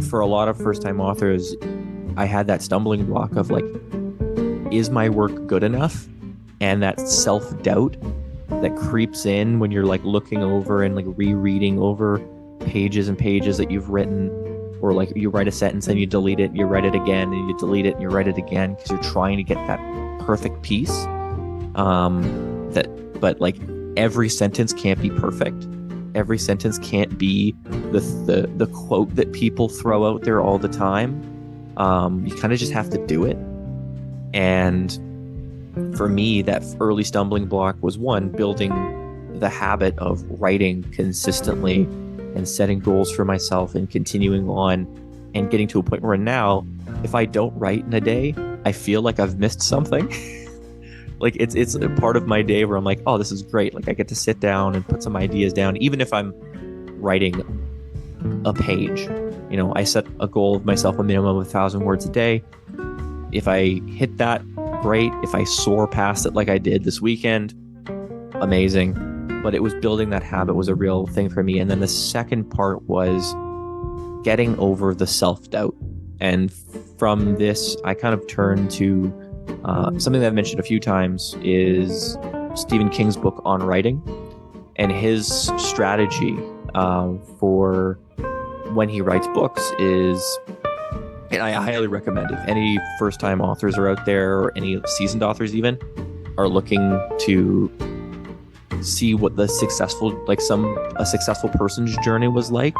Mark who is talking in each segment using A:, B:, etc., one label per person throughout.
A: for a lot of first-time authors, I had that stumbling block of like, is my work good enough? And that self-doubt that creeps in when you're like looking over and like rereading over pages and pages that you've written, or like you write a sentence and you delete it, you write it again and you delete it and you write it again because you're trying to get that perfect piece. But like every sentence can't be perfect. Every sentence can't be the quote that people throw out there all the time. You kind of just have to do it. And for me, that early stumbling block was one, building the habit of writing consistently and setting goals for myself and continuing on and getting to a point where now, if I don't write in a day, I feel like I've missed something. Like it's a part of my day where I'm like, oh, this is great. Like I get to sit down and put some ideas down, even if I'm writing a page. You know, I set a goal of myself, a minimum of 1,000 words a day. If I hit that, great. If I soar past it like I did this weekend, amazing. But it was building that habit was a real thing for me. And then the second part was getting over the self-doubt. And from this, I kind of turned to something that I've mentioned a few times is Stephen King's book on writing, and his strategy for when he writes books is, and I highly recommend if any first-time authors are out there, or any seasoned authors even, are looking to see what the successful person's journey was like,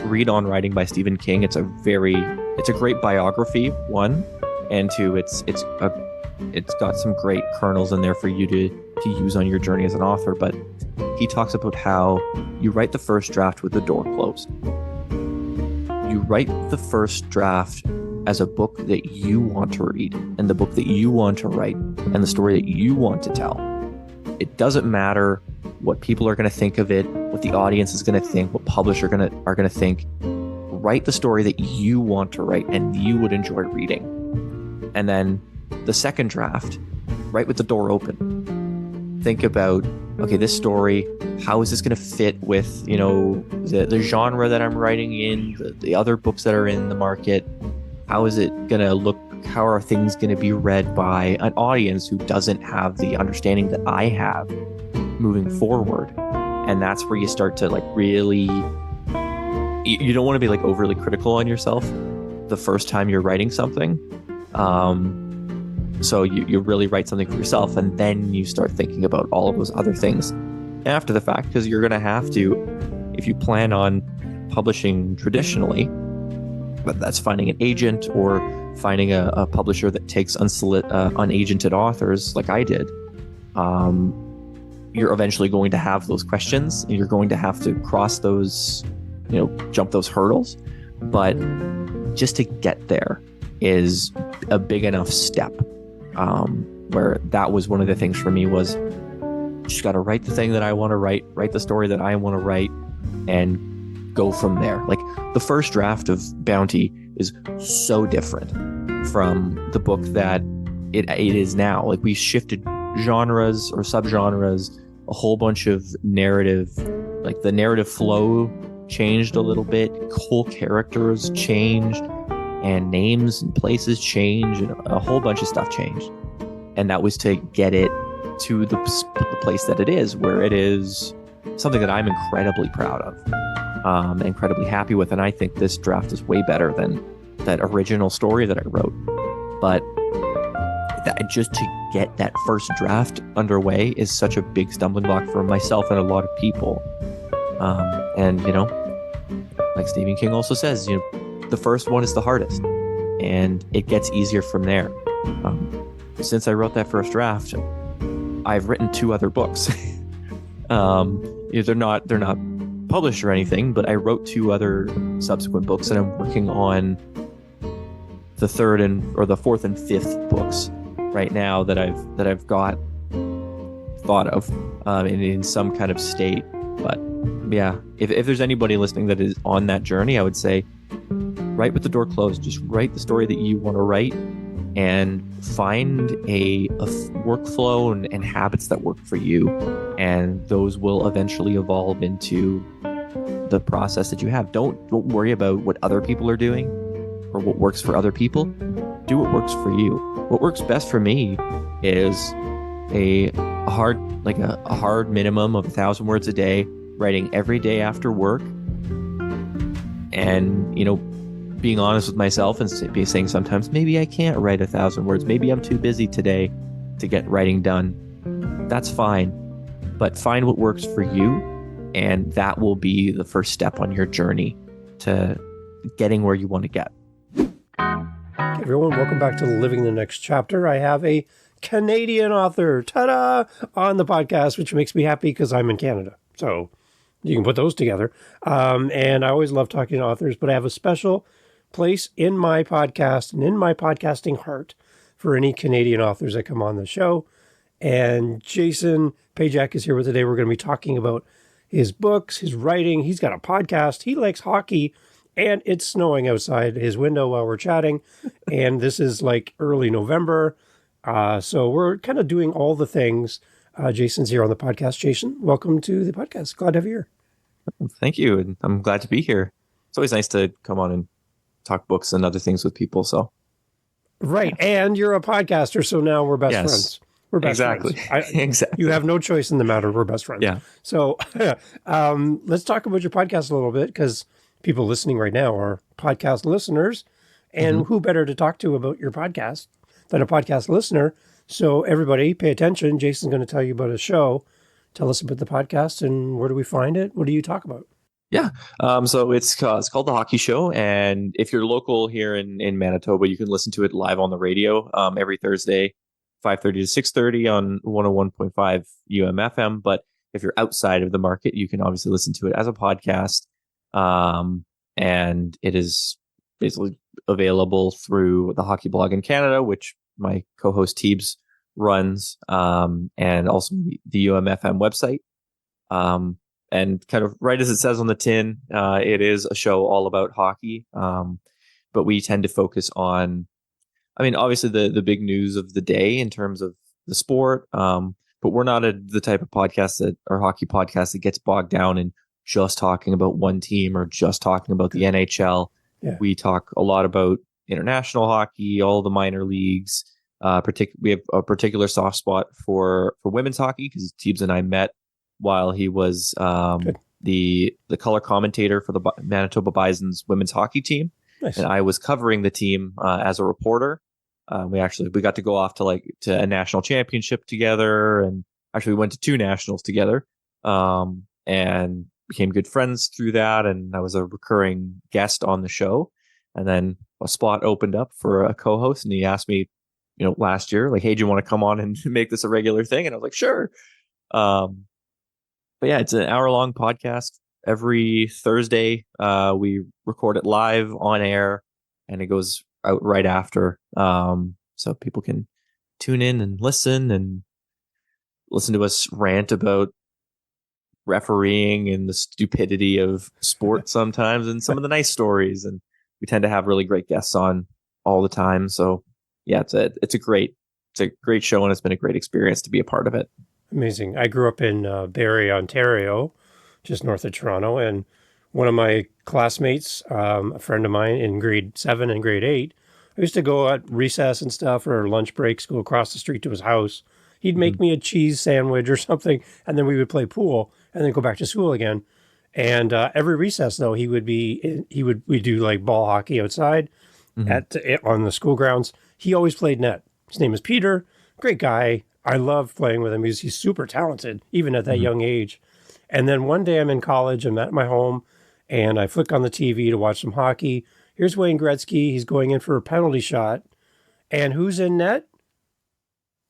A: read On Writing by Stephen King. It's a great biography, one, and two, it's got some great kernels in there for you to use on your journey as an author. But he talks about how you write the first draft with the door closed. You write the first draft as a book that you want to read, and the book that you want to write, and the story that you want to tell. It doesn't matter what people are going to think of it, what the audience is going to think, what publishers are going to think. Write the story that you want to write and you would enjoy reading. And then the second draft, write with the door open. Think about, okay, this story, how is this going to fit with, you know, the genre that I'm writing in, the other books that are in the market? How is it going to look? How are things going to be read by an audience who doesn't have the understanding that I have moving forward? And that's where you start to like really, you don't want to be like overly critical on yourself the first time you're writing something. So you really write something for yourself, and then you start thinking about all of those other things after the fact, because you're going to have to, if you plan on publishing traditionally, but that's finding an agent or finding a publisher that takes unagented authors like I did, you're eventually going to have those questions, and you're going to have to cross those, jump those hurdles. But just to get there is a big enough step, where that was one of the things for me was just got to write the thing that I want to write the story that I want to write, and go from there. Like the first draft of Bounty is so different from the book that it is now. Like we shifted genres or subgenres, a whole bunch of narrative, like the narrative flow changed a little bit, whole characters changed, and names and places changed, and a whole bunch of stuff changed. And that was to get it to the place that it is, where it is something that I'm incredibly proud of, incredibly happy with. And I think this draft is way better than that original story that I wrote. But just to get that first draft underway is such a big stumbling block for myself and a lot of people. And, like Stephen King also says, the first one is the hardest, and it gets easier from there. Since I wrote that first draft, I've written 2 other books. They're not published or anything, but I wrote 2 other subsequent books, and I'm working on the 4th and 5th books right now that I've got thought of in some kind of state. But yeah, if there's anybody listening that is on that journey, I would say write with the door closed. Just write the story that you want to write, and find a workflow and habits that work for you, and those will eventually evolve into the process that you have. Don't worry about what other people are doing or what works for other people. Do what works for you. What works best for me is a hard minimum of 1,000 words a day, writing every day after work, and being honest with myself and saying sometimes maybe I can't write 1,000 words. Maybe I'm too busy today to get writing done. That's fine, but find what works for you, and that will be the first step on your journey to getting where you want to get.
B: Hey everyone, welcome back to Living the Next Chapter. I have a Canadian author, ta-da, on the podcast, which makes me happy because I'm in Canada. So you can put those together. And I always love talking to authors, but I have a special place in my podcast and in my podcasting heart for any Canadian authors that come on the show. And Jason Pchajek is here with today. We're going to be talking about his books, his writing. He's got a podcast. He likes hockey, and it's snowing outside his window while we're chatting. And this is like early November. So we're kind of doing all the things. Jason's here on the podcast. Jason, welcome to the podcast. Glad to have you here.
A: Thank you. And I'm glad to be here. It's always nice to come on and talk books and other things with people. So,
B: right. And you're a podcaster. So now we're best friends. We're best
A: friends. Exactly.
B: You have no choice in the matter. We're best friends.
A: Yeah.
B: So let's talk about your podcast a little bit, because people listening right now are podcast listeners. And who better to talk to about your podcast than a podcast listener? So everybody pay attention. Jason's going to tell you about a show. Tell us about the podcast and where do we find it? What do you talk about?
A: Yeah. So it's called The Hockey Show. And if you're local here in Manitoba, you can listen to it live on the radio every Thursday, 5:30 to 6:30 on 101.5 UMFM. But if you're outside of the market, you can obviously listen to it as a podcast. And it is basically available through the Hockey Blog in Canada, which my co-host Teebs runs, and also the UMFM website. And kind of right as it says on the tin, it is a show all about hockey. But we tend to focus on, obviously the big news of the day in terms of the sport. But we're not the type of podcast or hockey podcast that gets bogged down in just talking about one team or just talking about the NHL. Yeah. We talk a lot about international hockey, all the minor leagues. We have a particular soft spot for women's hockey because Teebs and I met while he was the color commentator for the Manitoba Bison's women's hockey team. Nice. And I was covering the team as a reporter. We got to go off to a national championship together, and actually we went to 2 nationals together, and became good friends through that. And I was a recurring guest on the show. And then a spot opened up for a co-host, and he asked me, last year, hey, do you want to come on and make this a regular thing? And I was like, sure. But yeah, it's an hour-long podcast. Every Thursday, we record it live on air, and it goes out right after. So people can tune in and listen to us rant about refereeing and the stupidity of sports sometimes, and some of the nice stories. And we tend to have really great guests on all the time. So yeah, it's a great show, and it's been a great experience to be a part of it.
B: Amazing. I grew up in Barrie, Ontario, just north of Toronto, and one of my classmates, a friend of mine in grade 7 and grade 8, I used to go at recess and stuff or lunch breaks, go across the street to his house. He'd make me a cheese sandwich or something, and then we would play pool and then go back to school again. And every recess, though, we'd do ball hockey outside on the school grounds. He always played net. His name is Peter. Great guy. I love playing with him. He's super talented, even at that young age. And then one day I'm in college. I'm at my home, and I flick on the TV to watch some hockey. Here's Wayne Gretzky. He's going in for a penalty shot. And who's in net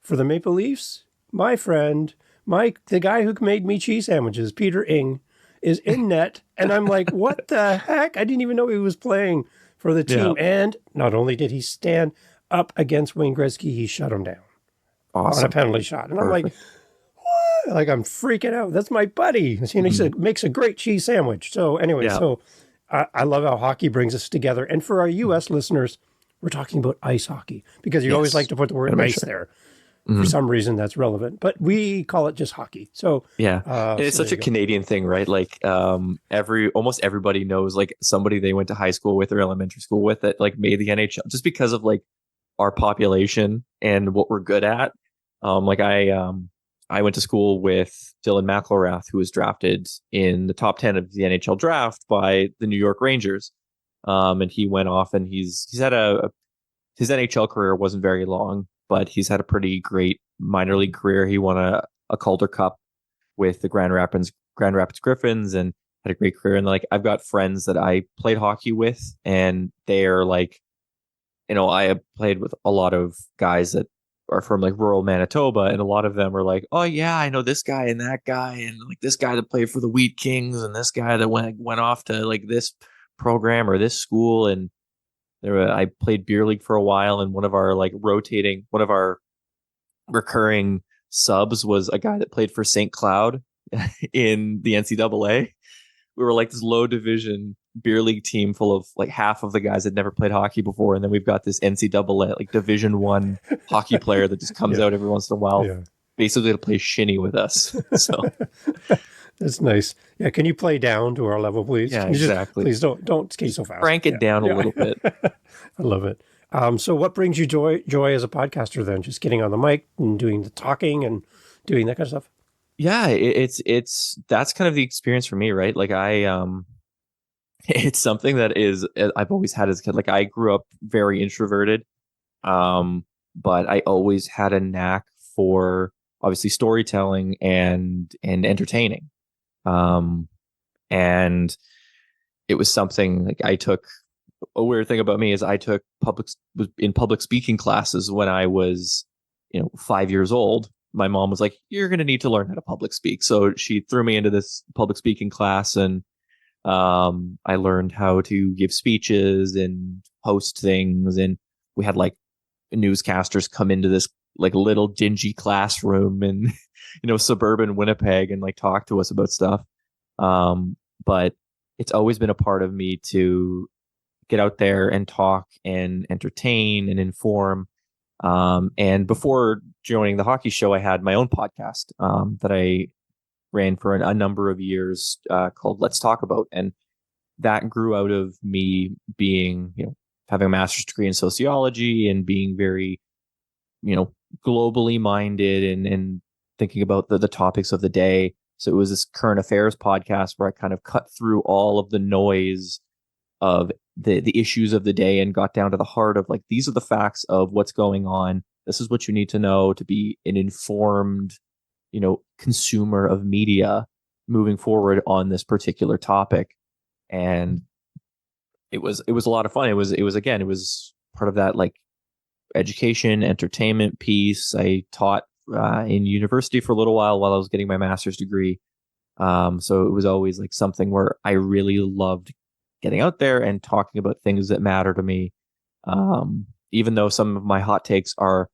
B: for the Maple Leafs? My friend, the guy who made me cheese sandwiches, Peter Ing, is in net. And I'm like, what the heck? I didn't even know he was playing for the team. Yeah. And not only did he stand up against Wayne Gretzky, he shut him down on a penalty shot. And I'm like, what? I'm freaking out. That's my buddy. He said, makes a great cheese sandwich. So anyway, I love how hockey brings us together. And for our U.S. listeners, we're talking about ice hockey, because you always like to put the word ice there. for
A: Mhm.
B: some reason that's relevant. But we call it just hockey. So,
A: Yeah. And it's
B: so there
A: such
B: you
A: a
B: go.
A: Canadian thing, right? Like almost everybody knows like somebody they went to high school with or elementary school with that like made the NHL just because of like our population and what we're good at. Like I went to school with Dylan McElrath, who was drafted in the top 10 of the NHL draft by the New York Rangers. And he went off and he's had his NHL career wasn't very long, but he's had a pretty great minor league career. He won a Calder Cup with the Grand Rapids Griffins and had a great career. And like I've got friends that I played hockey with, and they're like, I have played with a lot of guys that are from like rural Manitoba, and a lot of them are like, oh yeah, I know this guy and that guy, and like this guy that played for the Wheat Kings, and this guy that went off to like this program or this school, and I played beer league for a while, and one of our recurring subs was a guy that played for St. Cloud in the NCAA. We were like this low division beer league team full of like half of the guys had never played hockey before, and then we've got this NCAA like Division 1 hockey player that just comes
B: Yeah.
A: out every once in a while,
B: Yeah.
A: basically to play shinny with us. So
B: That's nice. Yeah. Can you play down to our level, please?
A: yeah,
B: Can you just,
A: exactly.
B: please don't skate so fast.
A: Crank it down a little bit.
B: I love it. So what brings you joy as a podcaster then? Just getting on the mic and doing the talking and doing that kind of stuff?
A: Yeah, it's that's kind of the experience for me, right? Like it's something that is I've always had as a kid. Like I grew up very introverted, but I always had a knack for obviously storytelling and entertaining. Um, and it was something like I took. A weird thing about me is I took was in public speaking classes when I was 5 years old. My mom was like, "You're going to need to learn how to public speak," so she threw me into this public speaking class, and I learned how to give speeches and host things, and we had like newscasters come into this like little dingy classroom in suburban Winnipeg and like talk to us about stuff. But it's always been a part of me to get out there and talk and entertain and inform. And before joining the hockey show, I had my own podcast that I ran for a number of years called Let's Talk About. And that grew out of me being, having a master's degree in sociology and being very, globally minded and thinking about the topics of the day. So it was this current affairs podcast where I kind of cut through all of the noise of the issues of the day and got down to the heart of like, these are the facts of what's going on. This is what you need to know to be an informed, consumer of media moving forward on this particular topic. And it was a lot of fun. It was part of that like education, entertainment piece. I taught in university for a little while I was getting my master's degree. So it was always like something where I really loved getting out there and talking about things that matter to me. Even though some of my hot takes are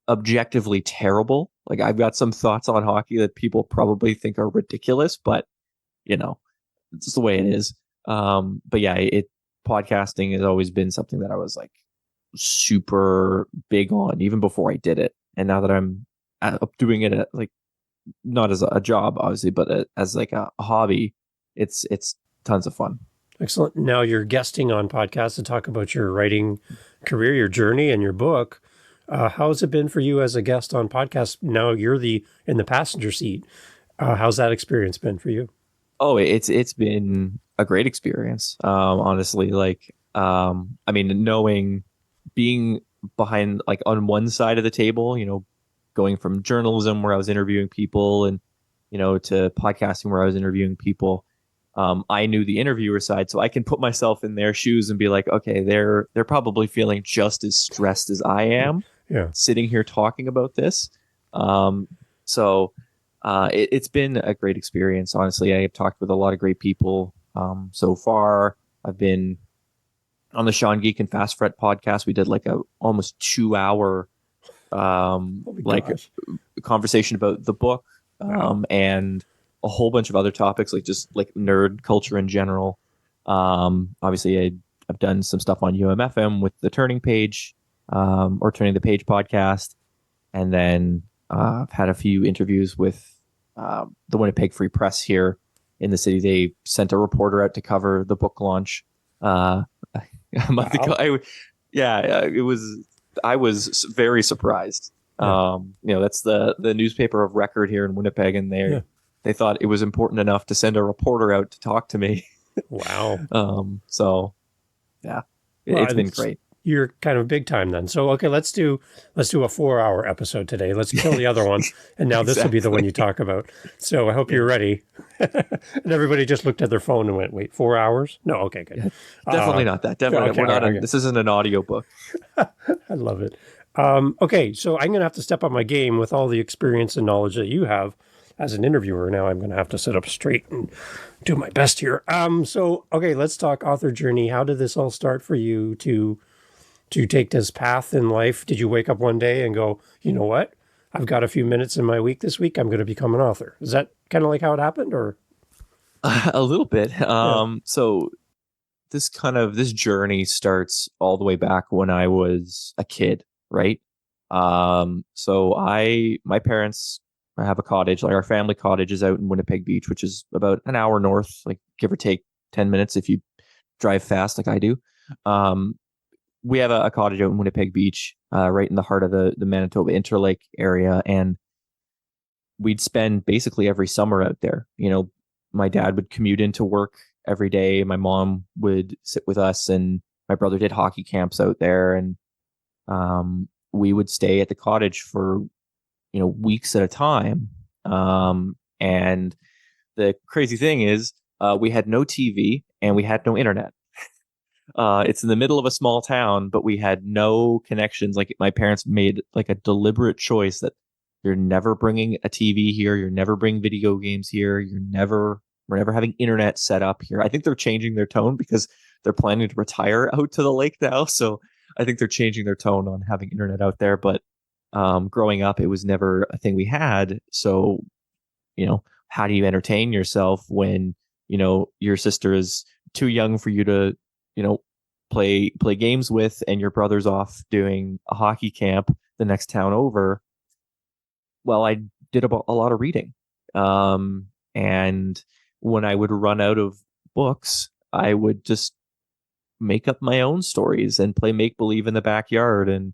A: objectively terrible, like I've got some thoughts on hockey that people probably think are ridiculous, but it's just the way it is. But yeah, podcasting has always been something that I was like super big on even before I did it. And now that I'm doing it like not as a job, obviously, but as like a hobby, it's tons of fun.
B: Excellent. Now you're guesting on podcasts to talk about your writing career, your journey, and your book. How has it been for you as a guest on podcasts? Now you're in the passenger seat. How's that experience been for you?
A: Oh, it's been a great experience. Honestly, like I mean, being behind like on one side of the table, going from journalism where I was interviewing people and to podcasting where I was interviewing people. I knew the interviewer side, so I can put myself in their shoes and be like, okay, they're probably feeling just as stressed as I am,
B: Yeah.
A: sitting here talking about this. So it's been a great experience. Honestly, I have talked with a lot of great people so far. I've been on the Sean Geek and Fast Fret podcast. We did like a almost 2 hour conversation about the book and a whole bunch of other topics, like just like nerd culture in general. Obviously, I've done some stuff on UMFM with the Turning Page or Turning the Page podcast. and then I've had a few interviews with the Winnipeg Free Press here in the city. They sent a reporter out to cover the book launch a month ago.
B: Wow.
A: It was. I was very surprised.
B: Yeah.
A: That's the newspaper of record here in Winnipeg, and
B: Yeah.
A: they thought it was important enough to send a reporter out to talk to me.
B: Wow.
A: So yeah,
B: Well,
A: it's been great.
B: you're kind of big time then. So okay, let's do a 4-hour episode today. Let's kill the other one, and now this will be the one you talk about. So I hope you're ready. And everybody just looked at their phone and went, "Wait, 4 hours? No, okay, good.
A: Yeah, definitely not that. Definitely,
B: okay,
A: we're not.
B: okay.
A: This isn't an audiobook.
B: I love it. Okay, so I'm going to have to step up my game with all the experience and knowledge that you have as an interviewer. Now I'm going to have to sit up straight and do my best here. So okay, let's talk author journey. How did this all start for you to take this path in life? Did you wake up one day and go, you know what? I've got a few minutes in my week this week. I'm going to become an author. Is that kind of like how it happened, or?
A: A little bit.
B: Yeah.
A: So this journey starts all the way back when I was a kid, right? So my parents have a cottage, like our family cottage is out in Winnipeg Beach, which is about an hour north, like give or take 10 minutes if you drive fast like I do. Um, we have a cottage out in Winnipeg Beach, right in the heart of the Manitoba Interlake area, and we'd spend basically every summer out there. My dad would commute into work every day. My mom would sit with us, and my brother did hockey camps out there, and we would stay at the cottage for weeks at a time. And the crazy thing is, we had no TV and we had no internet. It's in the middle of a small town, but we had no connections. Like my parents made like a deliberate choice that you're never bringing a TV here. You're never bringing video games here. We're never having internet set up here. I think they're changing their tone because they're planning to retire out to the lake now. So I think they're changing their tone on having internet out there. But growing up, it was never a thing we had. So, how do you entertain yourself when, your sister is too young for you to, play games with, and your brother's off doing a hockey camp the next town over? Well, I did a lot of reading. And when I would run out of books, I would just make up my own stories and play make believe in the backyard, and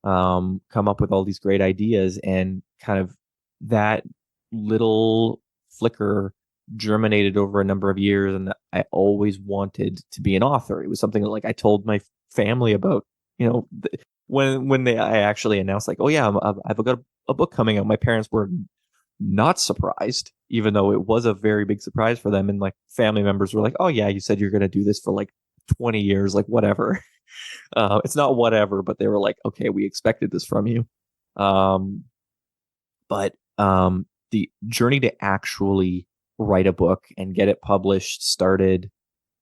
A: come up with all these great ideas. And kind of that little flicker germinated over a number of years, and I always wanted to be an author. It was something that, like, I told my family about, when I actually announced, like, oh yeah, I've got a book coming out. My parents were not surprised, even though it was a very big surprise for them. And like family members were like, oh yeah, you said you're going to do this for like 20 years, like whatever. It's not whatever, but they were like, okay, we expected this from you. But the journey to actually write a book and get it published started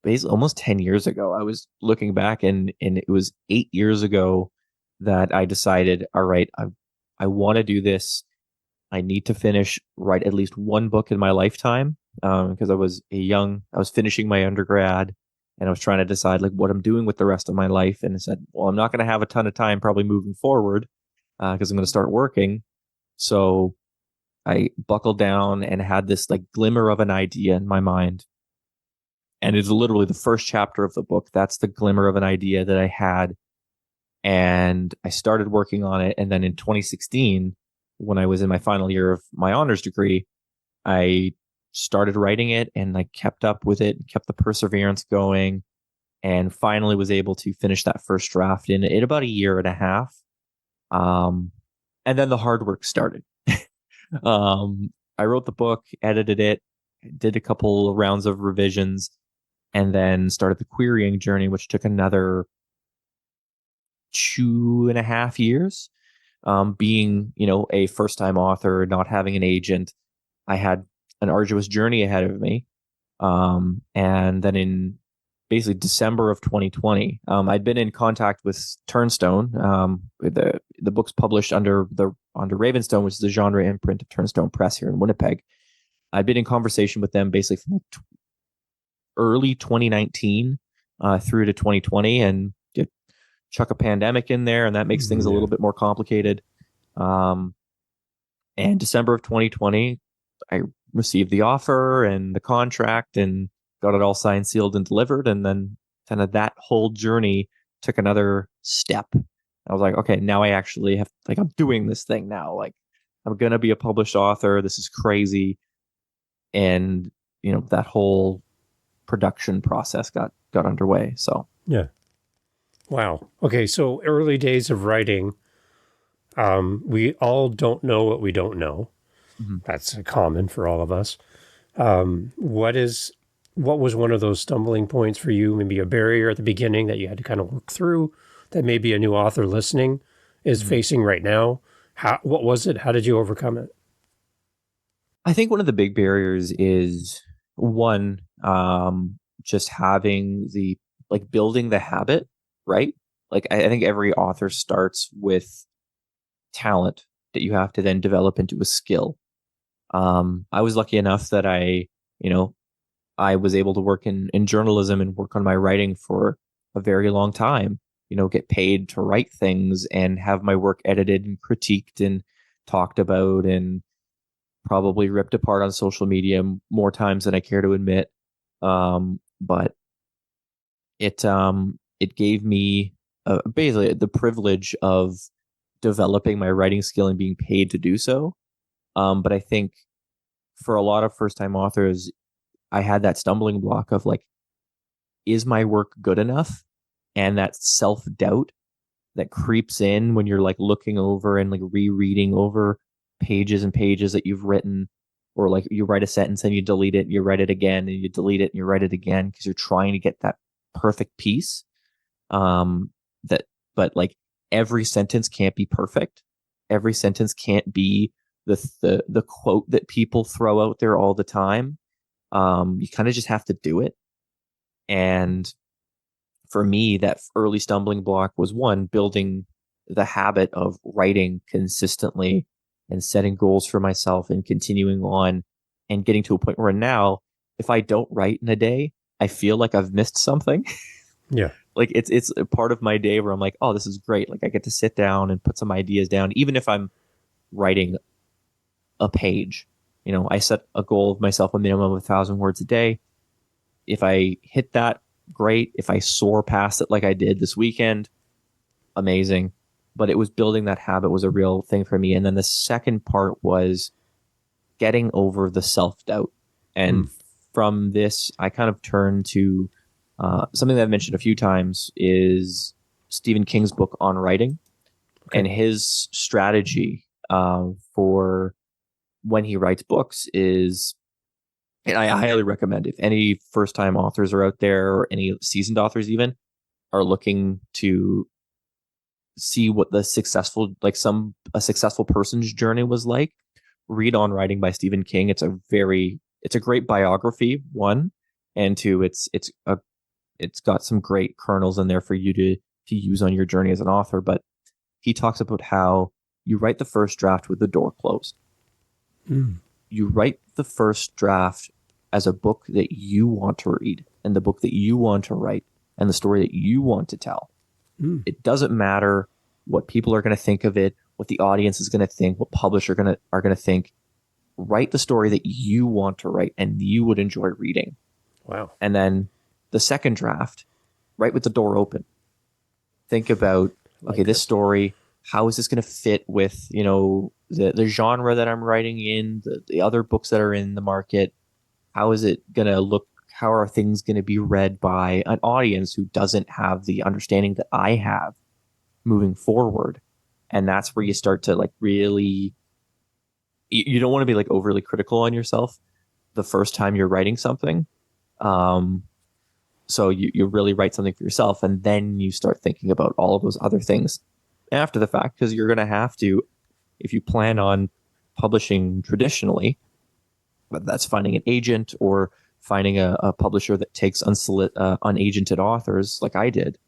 A: basically almost 10 years ago. I was looking back, and it was 8 years ago that I decided, all right, I want to do this. I need to write at least one book in my lifetime, because I was finishing my undergrad, and I was trying to decide like what I'm doing with the rest of my life. And I said, well, I'm not going to have a ton of time probably moving forward, because I'm going to start working. So I buckled down and had this like glimmer of an idea in my mind. And it's literally the first chapter of the book. That's the glimmer of an idea that I had. And I started working on it. And then in 2016, when I was in my final year of my honors degree, I started writing it, and I kept up with it, kept the perseverance going, and finally was able to finish that first draft in about a year and a half. And then the hard work started. I wrote the book, edited it, did a couple rounds of revisions, and then started the querying journey, which took another 2.5 years. Being, a first time author, not having an agent, I had an arduous journey ahead of me. And then in basically December of 2020, I'd been in contact with Turnstone. The book's published under Ravenstone, which is the genre imprint of Turnstone Press here in Winnipeg. I'd been in conversation with them basically from early 2019 through to 2020, and chuck a pandemic in there, and that makes things a little bit more complicated. Um, and December of 2020, I received the offer and the contract and got it all signed, sealed, and delivered. And then kind of that whole journey took another step. I was like, okay, now I actually have, like, I'm doing this thing now. Like, I'm going to be a published author. This is crazy. And, that whole production process got underway. So,
B: Yeah. Wow. Okay. So early days of writing, we all don't know what we don't know.
A: mhm.
B: That's common for all of us. What was one of those stumbling points for you? Maybe a barrier at the beginning that you had to kind of work through that maybe a new author listening is facing right now. What was it? How did you overcome it?
A: I think one of the big barriers is one, just having building the habit, right? Like, I think every author starts with talent that you have to then develop into a skill. I was lucky enough that you know, I was able to work in journalism and work on my writing for a very long time, get paid to write things and have my work edited and critiqued and talked about and probably ripped apart on social media more times than I care to admit. But it gave me basically the privilege of developing my writing skill and being paid to do so. But I think for a lot of first time authors, I had that stumbling block of like, is my work good enough? And that self doubt that creeps in when you're like looking over and like rereading over pages and pages that you've written, or like you write a sentence and you delete it, you write it again, and you delete it and you write it again because you're trying to get that perfect piece. Um, that, but like every sentence can't be perfect. Every sentence can't be the quote that people throw out there all the time. You kind of just have to do it. And for me, that early stumbling block was one, building the habit of writing consistently and setting goals for myself and continuing on and getting to a point where now, if I don't write in a day, I feel like I've missed something.
B: Yeah.
A: Like it's a part of my day where I'm like, oh, this is great. Like I get to sit down and put some ideas down, even if I'm writing a page. I set a goal of myself, a minimum of 1,000 words a day. If I hit that, great. If I soar past it like I did this weekend, amazing. But it was building that habit was a real thing for me. And then the second part was getting over the self doubt. And from this, I kind of turned to something that I've mentioned a few times is Stephen King's book on writing. Okay. And his strategy for when he writes books is, and I highly recommend if any first time authors are out there or any seasoned authors even are looking to see what the successful, like a successful person's journey was like, read On Writing by Stephen King. It's a great biography, one, and two, it's got some great kernels in there for you to use on your journey as an author. But he talks about how you write the first draft with the door closed. You write the first draft as a book that you want to read and the book that you want to write and the story that you want to tell. It doesn't matter what people are going to think of it, what the audience is going to think, what publishers are going to think. Write the story that you want to write and you would enjoy reading.
B: Wow.
A: And then the second draft, write with the door open. Think about, okay, this story, how is this going to fit with, the genre that I'm writing in, the other books that are in the market? How is it going to look? How are things going to be read by an audience who doesn't have the understanding that I have moving forward? And that's where you start to like really, you don't want to be like overly critical on yourself the first time you're writing something. So you really write something for yourself and then you start thinking about all of those other things after the fact, because you're going to have to, if you plan on publishing traditionally, whether that's finding an agent or finding a publisher that takes unagented authors like I did,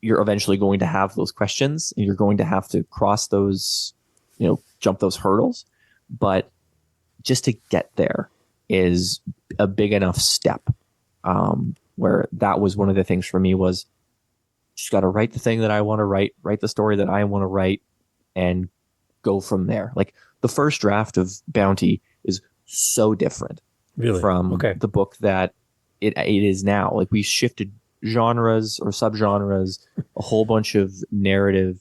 A: you're eventually going to have those questions and you're going to have to cross those, jump those hurdles. But just to get there is a big enough step, where that was one of the things for me was just got to write the thing that I want to write the story that I want to write, and go from there. Like the first draft of Bounty is so different
B: Really?
A: from
B: Okay.
A: the book that it is now. Like we shifted genres or subgenres, a whole bunch of narrative,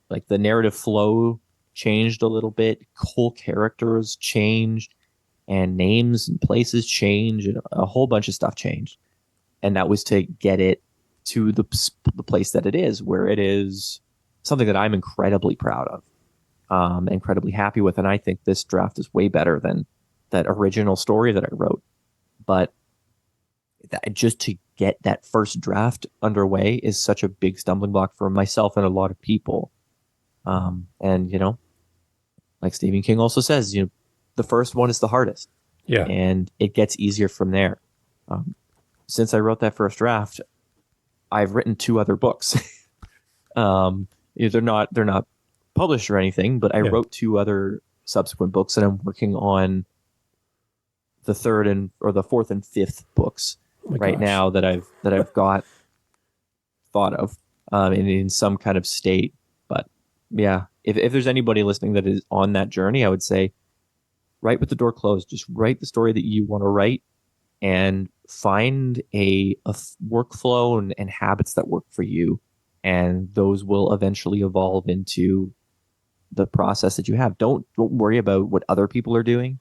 A: like the narrative flow changed a little bit, whole characters changed, and names and places changed, and a whole bunch of stuff changed. And that was to get it to the place that it is, where it is something that I'm incredibly proud of, incredibly happy with. And I think this draft is way better than that original story that I wrote. But just to get that first draft underway is such a big stumbling block for myself and a lot of people. And, like Stephen King also says, the first one is the hardest.
B: Yeah.
A: And it gets easier from there. Since I wrote that first draft, I've written 2 other books. They're not published or anything, but I wrote 2 other subsequent books, and I'm working on the 4th and 5th books now that I've got thought of in some kind of state. But yeah, if there's anybody listening that is on that journey, I would say write with the door closed. Just write the story that you want to write, and find a workflow and habits that work for you. And those will eventually evolve into the process that you have. Don't worry about what other people are doing,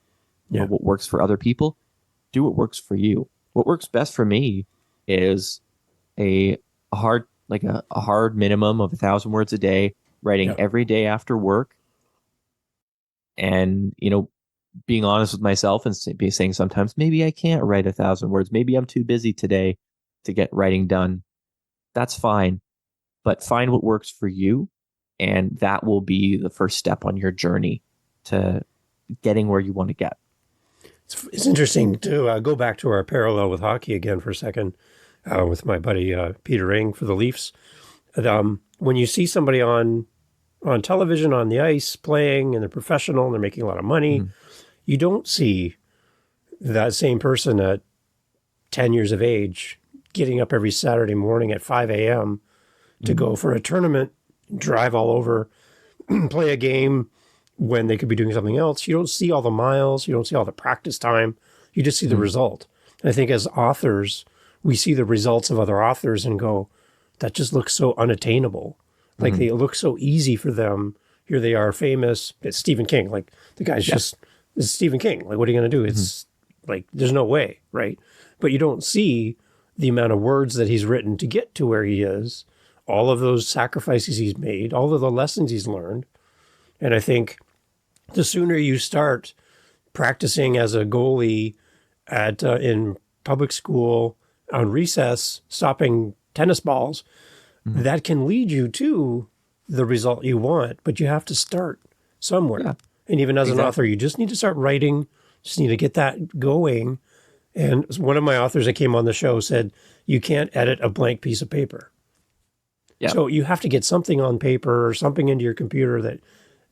A: or what works for other people. Do what works for you. What works best for me is a hard minimum of 1,000 words a day, writing every day after work. And, being honest with myself and saying sometimes maybe I can't write 1,000 words. Maybe I'm too busy today to get writing done. That's fine. But find what works for you, and that will be the first step on your journey to getting where you want to get.
B: It's interesting to go back to our parallel with hockey again for a second, with my buddy Peter Ing for the Leafs. When you see somebody on television on the ice playing, and they're professional and they're making a lot of money, you don't see that same person at 10 years of age getting up every Saturday morning at 5 a.m. to go for a tournament, drive all over, play a game when they could be doing something else. You don't see all the miles. You don't see all the practice time. You just see the result. And I think as authors, we see the results of other authors and go, that just looks so unattainable. Like they look so easy for them. Here they are, famous. It's Stephen King. Like the guy's just, this is Stephen King. Like, what are you going to do? It's like, there's no way, right? But you don't see the amount of words that he's written to get to where he is, all of those sacrifices he's made, all of the lessons he's learned. And I think the sooner you start practicing as a goalie in public school on recess, stopping tennis balls, that can lead you to the result you want, but you have to start somewhere. Yeah. And even as an author, you just need to start writing, just need to get that going. And one of my authors that came on the show said, you can't edit a blank piece of paper. Yeah. So you have to get something on paper or something into your computer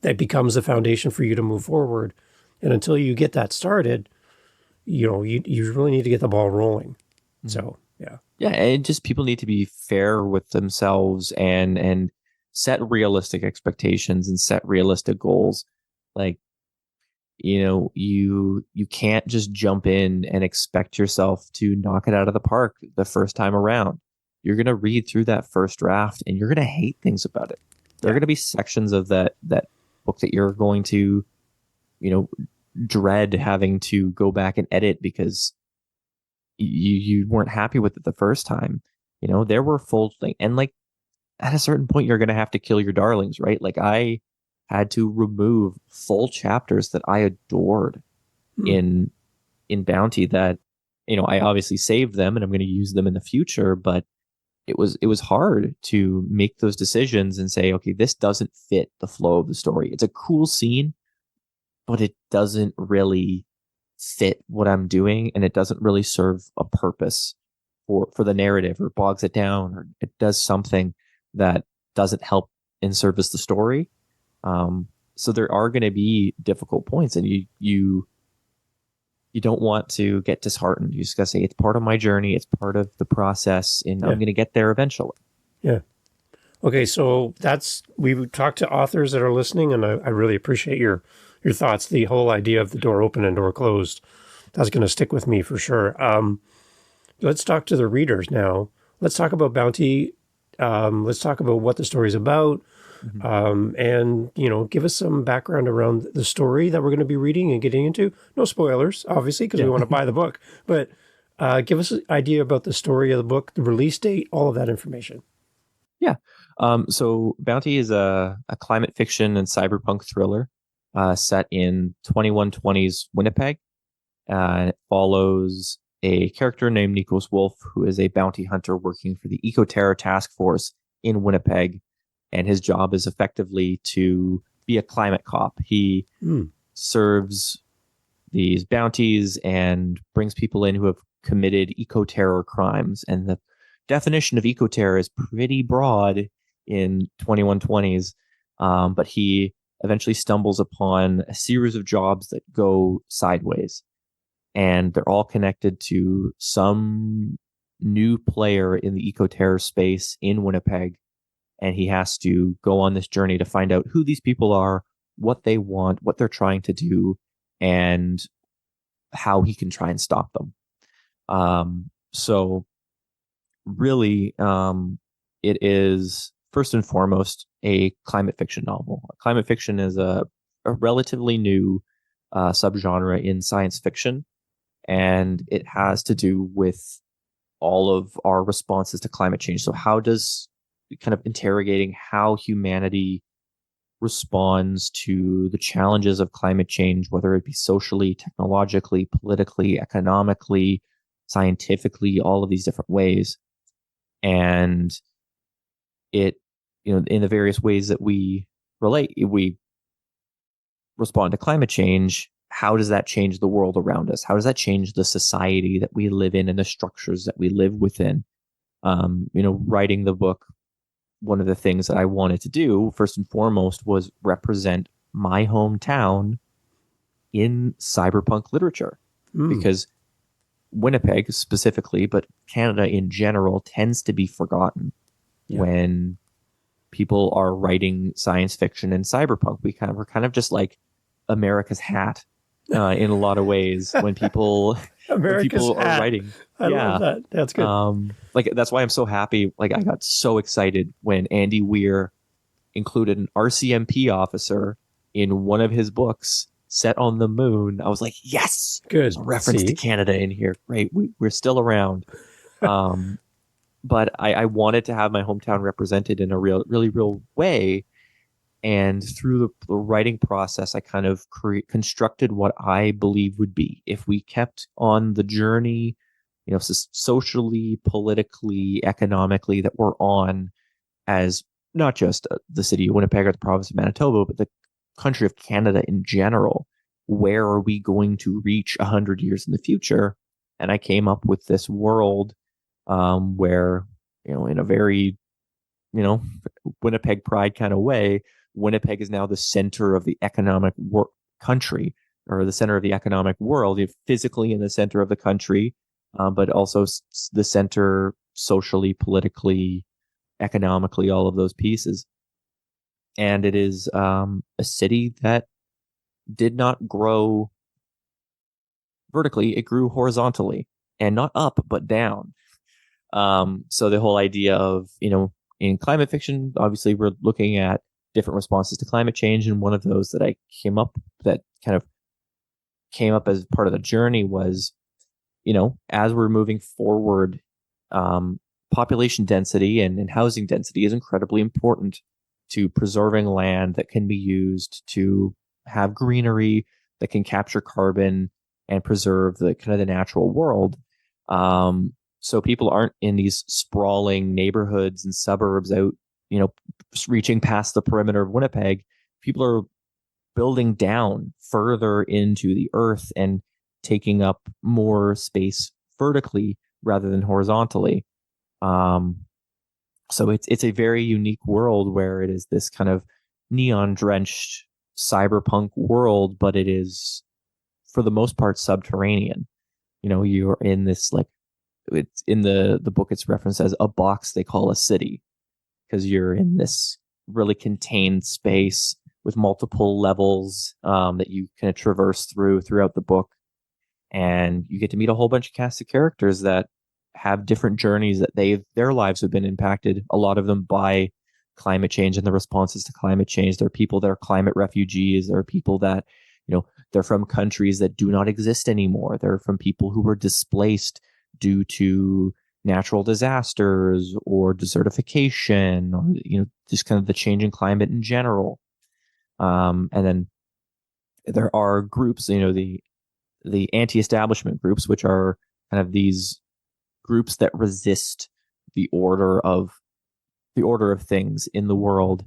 B: that becomes the foundation for you to move forward. And until you get that started, you really need to get the ball rolling. So, yeah.
A: Yeah, and just people need to be fair with themselves and set realistic expectations and set realistic goals. Like, you can't just jump in and expect yourself to knock it out of the park the first time around. You're going to read through that first draft and you're going to hate things about it. There are going to be sections of that book that you're going to, dread having to go back and edit because you weren't happy with it the first time. There were full things, and like at a certain point you're going to have to kill your darlings, right? Like I had to remove full chapters that I adored in Bounty that, I obviously saved them and I'm going to use them in the future, but it was hard to make those decisions and say, okay, this doesn't fit the flow of the story. It's a cool scene, but it doesn't really fit what I'm doing, and it doesn't really serve a purpose for the narrative, or bogs it down, or it does something that doesn't help in service the story. So there are going to be difficult points, and you don't want to get disheartened. You just got to say, it's part of my journey. It's part of the process, and I'm going to get there eventually.
B: Yeah. Okay, so we've talked to authors that are listening, and I really appreciate your thoughts. The whole idea of the door open and door closed, that's going to stick with me for sure. Let's talk to the readers now. Let's talk about Bounty. Let's talk about what the story's about,
A: Mhm.
B: and give us some background around the story that we're going to be reading and getting into. No spoilers, obviously, because we
A: Yeah.
B: want to buy the book. But give us an idea about the story of the book, the release date, all of that information.
A: Yeah. So Bounty is a climate fiction and cyberpunk thriller set in 2120s Winnipeg. And it follows a character named Nikos Wolf, who is a bounty hunter working for the Ecoterror Task Force in Winnipeg. And his job is effectively to be a climate cop. He
B: Mm,
A: serves these bounties and brings people in who have committed eco-terror crimes. And the definition of eco-terror is pretty broad in 2120s, but he eventually stumbles upon a series of jobs that go sideways, and they're all connected to some new player in the eco-terror space in Winnipeg. And he has to go on this journey to find out who these people are, what they want, what they're trying to do, and how he can try and stop them. So really, it is first and foremost a climate fiction novel. Climate fiction is a relatively new subgenre in science fiction, and it has to do with all of our responses to climate change. So how does kind of interrogating how humanity responds to the challenges of climate change, whether it be socially, technologically, politically, economically, scientifically, all of these different ways. And it, in the various ways that we respond to climate change, how does that change the world around us? How does that change the society that we live in and the structures that we live within? Writing the book, one of the things that I wanted to do first and foremost was represent my hometown in cyberpunk literature,
B: mm,
A: because Winnipeg specifically, but Canada in general, tends to be forgotten
B: yeah.
A: when people are writing science fiction and cyberpunk. We're kind of just like America's hat in a lot of ways when people when
B: America's
A: people are
B: hat.
A: writing.
B: I love
A: Yeah.
B: that. That's good.
A: Like that's why I'm so happy. Like I got so excited when Andy Weir included an RCMP officer in one of his books set on the moon. I was like, yes, there's a
B: Good.
A: reference to
B: See?
A: Canada in here. Great. We're still around. Um, but I wanted to have my hometown represented in a really real way. And through the writing process, I kind of constructed what I believe would be, if we kept on the journey, socially, politically, economically, that we're on as not just the city of Winnipeg or the province of Manitoba, but the country of Canada in general. Where are we going to reach 100 years in the future? And I came up with this world where, in a very, you know, Winnipeg pride kind of way, Winnipeg is now the center of the economic country, or the center of the economic world. You're physically in the center of the country, but also the center socially, politically, economically, all of those pieces. And it is a city that did not grow vertically; it grew horizontally, and not up but down. So the whole idea of, in climate fiction, obviously we're looking at different responses to climate change. And one of those that kind of came up as part of the journey was, as we're moving forward, population density and housing density is incredibly important to preserving land that can be used to have greenery that can capture carbon and preserve the kind of the natural world. So people aren't in these sprawling neighborhoods and suburbs out, reaching past the perimeter of Winnipeg. People are building down further into the earth and taking up more space vertically rather than horizontally. Um, so it's a very unique world where it is this kind of neon drenched cyberpunk world, but it is for the most part subterranean. You're in this, like, it's in the book, it's referenced as a box they call a city. because you're in this really contained space with multiple levels that you kind of traverse throughout the book. And you get to meet a whole bunch of cast of characters that have different journeys that their lives have been impacted, a lot of them by climate change and the responses to climate change. There are people that are climate refugees. There are people that, they're from countries that do not exist anymore. They're from people who were displaced due to natural disasters or desertification, or, just kind of the changing climate in general. And then there are groups, the anti-establishment groups, which are kind of these groups that resist the order of things in the world.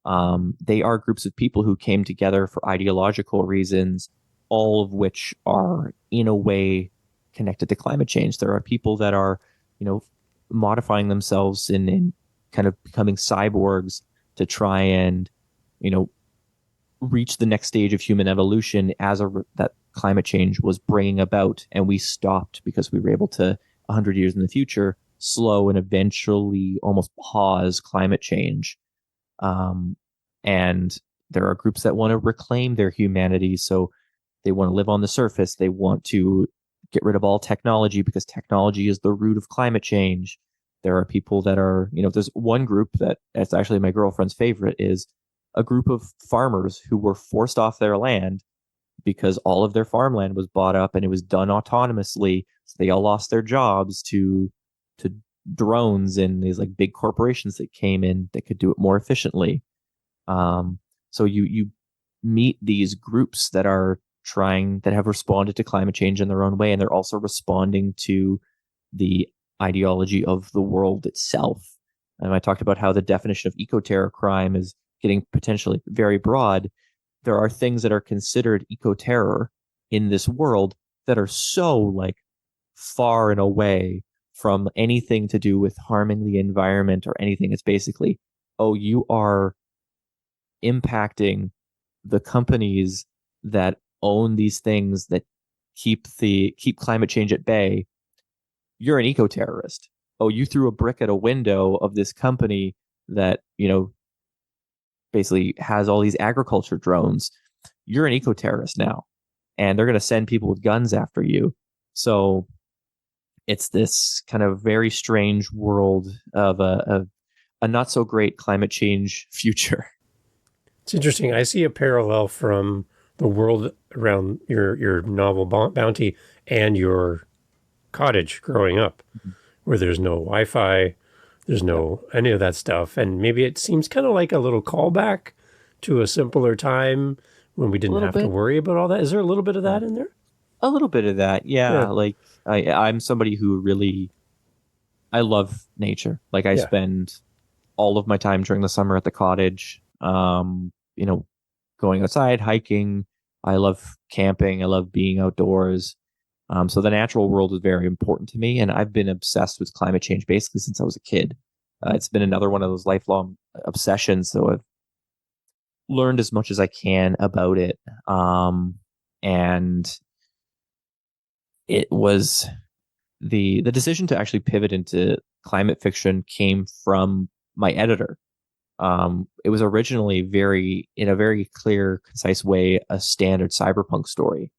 A: They are groups of people who came together for ideological reasons, all of which are in a way connected to climate change. There are people that are, modifying themselves in kind of becoming cyborgs to try and, reach the next stage of human evolution that climate change was bringing about, and we stopped because we were able to 100 years in the future slow and eventually almost pause climate change. And there are groups that want to reclaim their humanity, so they want to live on the surface. They want to get rid of all technology because technology is the root of climate change. There are people that are, there's one group that's actually my girlfriend's favorite, is a group of farmers who were forced off their land because all of their farmland was bought up and it was done autonomously. So they all lost their jobs to drones and these like big corporations that came in that could do it more efficiently. So you meet these groups that have responded to climate change in their own way, and they're also responding to the ideology of the world itself. And I talked about how the definition of eco-terror crime is getting potentially very broad. There are things that are considered eco-terror in this world that are so like far and away from anything to do with harming the environment or anything. It's basically, oh, you are impacting the companies that own these things that keep climate change at bay. You're an eco-terrorist. Oh, you threw a brick at a window of this company that, basically has all these agriculture drones. You're an eco-terrorist now, and they're going to send people with guns after you. So it's this kind of very strange world of a not so great climate change future.
B: It's interesting. I see a parallel from the world around your novel Bounty and your cottage growing up, where there's no Wi-Fi, there's no any of that stuff. And maybe it seems kind of like a little callback to a simpler time when we didn't have to worry about all that. Is there a little bit of that in there?
A: A little bit of that, yeah. Like I'm somebody who really, I love nature. Like I spend all of my time during the summer at the cottage, going outside, hiking. I love camping. I love being outdoors. So the natural world is very important to me, and I've been obsessed with climate change basically since I was a kid. It's been another one of those lifelong obsessions. So I've learned as much as I can about it. And it was the decision to actually pivot into climate fiction came from my editor. It was originally in a very clear, concise way, a standard cyberpunk story.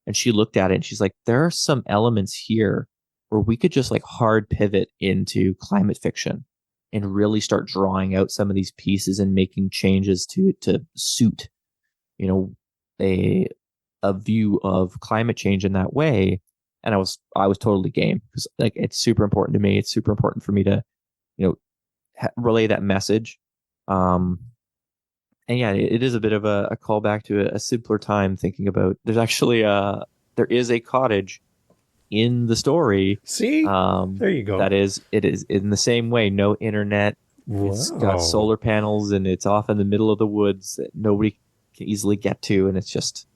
A: And she looked at it and she's like, there are some elements here where we could just like hard pivot into climate fiction and really start drawing out some of these pieces and making changes to suit, a view of climate change in that way. And I was totally game, because like it's super important to me. It's super important for me to, relay that message. And yeah, it is a bit of a callback to a simpler time, thinking about there's actually there is a cottage in the story.
B: See, there you go.
A: It is in the same way. No internet. Wow. It's got solar panels, and it's off in the middle of the woods that nobody can easily get to, and it's just